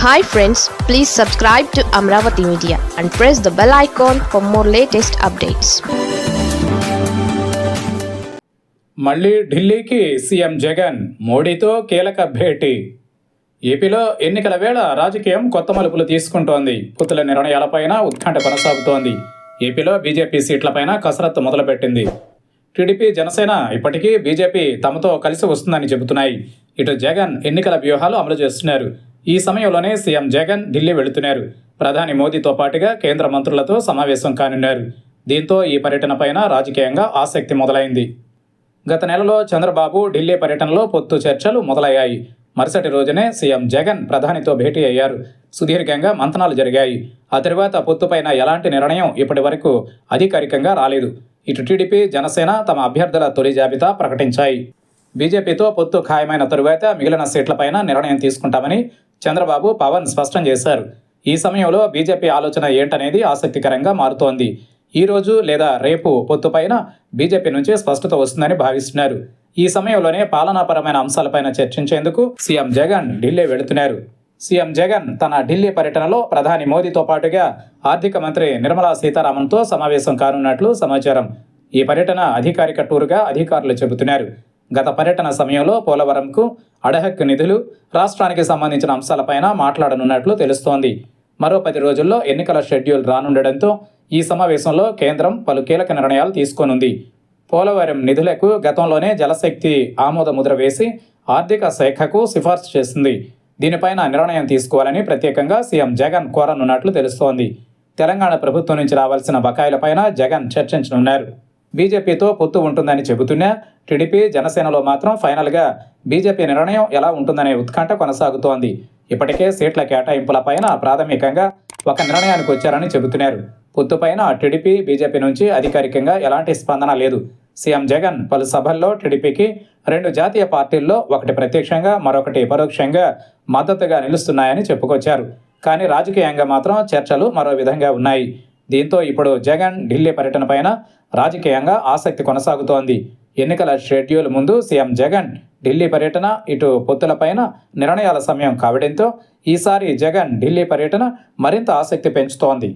Hi friends, please subscribe to Amravati Media and press the bell icon for more latest updates. మళ్ళీ ఢిల్లీకి CM Jagan, మోడీతో కీలక భేటీ. ఏపీలో ఎన్నికల వేళ రాజకీయం కొత్త మలుపులు తీసుకుంటోంది. పొత్తుల నిర్ణయాలపైన ఉత్కంఠ కొనసాగుతోంది. ఏపీలో బీజేపీ సీట్లపైన కసరత్తు మొదలుపెట్టింది. టీడీపీ, జనసేన ఇప్పటికీ బీజేపీ తమతో కలిసి వస్తుందని చెబుతున్నాయి. ఇటు జగన్ ఎన్నికల వ్యూహాలు అమలు చేస్తున్నారు. ఈ సమయంలోనే సీఎం జగన్ ఢిల్లీ వెళుతున్నారు. ప్రధాని మోదీతో పాటుగా కేంద్ర మంత్రులతో సమావేశం కానున్నారు. దీంతో ఈ పర్యటనపైన రాజకీయంగా ఆసక్తి మొదలైంది. గత నెలలో చంద్రబాబు ఢిల్లీ పర్యటనలో పొత్తు చర్చలు మొదలయ్యాయి. మరుసటి రోజునే సీఎం జగన్ ప్రధానితో భేటీ అయ్యారు. సుదీర్ఘంగా మంతనాలు జరిగాయి. ఆ తర్వాత పొత్తుపైన ఎలాంటి నిర్ణయం ఇప్పటి వరకు అధికారికంగా రాలేదు. ఇటు టీడీపీ, జనసేన తమ అభ్యర్థుల తొలి జాబితా ప్రకటించాయి. బీజేపీతో పొత్తు ఖాయమైన తరువాత మిగిలిన సీట్లపైన నిర్ణయం తీసుకుంటామని చంద్రబాబు, పవన్ స్పష్టం చేశారు. ఈ సమయంలో బీజేపీ ఆలోచన ఏంటనేది ఆసక్తికరంగా మారుతోంది. ఈ రోజు లేదా రేపు పొత్తుపైన బీజేపీ నుంచి స్పష్టత వస్తుందని భావిస్తున్నారు. ఈ సమయంలోనే పాలనాపరమైన అంశాలపైన చర్చించేందుకు సీఎం జగన్ ఢిల్లీ వెళుతున్నారు. సీఎం జగన్ తన ఢిల్లీ పర్యటనలో ప్రధాని మోదీతో పాటుగా ఆర్థిక మంత్రి నిర్మలా సీతారామన్తో సమావేశం కానున్నట్లు సమాచారం. ఈ పర్యటన అధికారిక టూర్గా అధికారులు చెబుతున్నారు. గత పర్యటన సమయంలో పోలవరంకు అడహక్ నిధులు, రాష్ట్రానికి సంబంధించిన అంశాలపైన మాట్లాడనున్నట్లు తెలుస్తోంది. మరో 10 రోజుల్లో ఎన్నికల షెడ్యూల్ రానుండడంతో ఈ సమావేశంలో కేంద్రం పలు కీలక నిర్ణయాలు తీసుకోనుంది. పోలవరం నిధులకు గతంలోనే జలశక్తి ఆమోద ముద్ర వేసి ఆర్థిక శాఖకు సిఫార్సు చేసింది. దీనిపైన నిర్ణయం తీసుకోవాలని ప్రత్యేకంగా సీఎం జగన్ కోరనున్నట్లు తెలుస్తోంది. తెలంగాణ ప్రభుత్వం నుంచి రావాల్సిన బకాయిలపైన జగన్ చర్చించనున్నారు. బీజేపీతో పొత్తు ఉంటుందని చెబుతున్నా టీడీపీ, జనసేనలో మాత్రం ఫైనల్గా బీజేపీ నిర్ణయం ఎలా ఉంటుందనే ఉత్కంఠ కొనసాగుతోంది. ఇప్పటికే సీట్ల కేటాయింపులపైన ప్రాథమికంగా ఒక నిర్ణయానికి వచ్చారని చెబుతున్నారు. పొత్తుపైన టీడీపీ, బీజేపీ నుంచి అధికారికంగా ఎలాంటి స్పందన లేదు. సీఎం జగన్ పలు సభల్లో టీడీపీకి 2 జాతీయ పార్టీల్లో ఒకటి ప్రత్యక్షంగా, మరొకటి పరోక్షంగా మద్దతుగా నిలుస్తున్నాయని చెప్పుకొచ్చారు. కానీ రాజకీయంగా మాత్రం చర్చలు మరో విధంగా ఉన్నాయి. దీంతో ఇప్పుడు జగన్ ఢిల్లీ పర్యటన పైన రాజకీయంగా ఆసక్తి కొనసాగుతోంది. ఎన్నికల షెడ్యూల్ ముందు సీఎం జగన్ ఢిల్లీ పర్యటన, ఇటు పొత్తులపైన నిర్ణయాల సమయం కావడంతో ఈసారి జగన్ ఢిల్లీ పర్యటన మరింత ఆసక్తి పెంచుతోంది.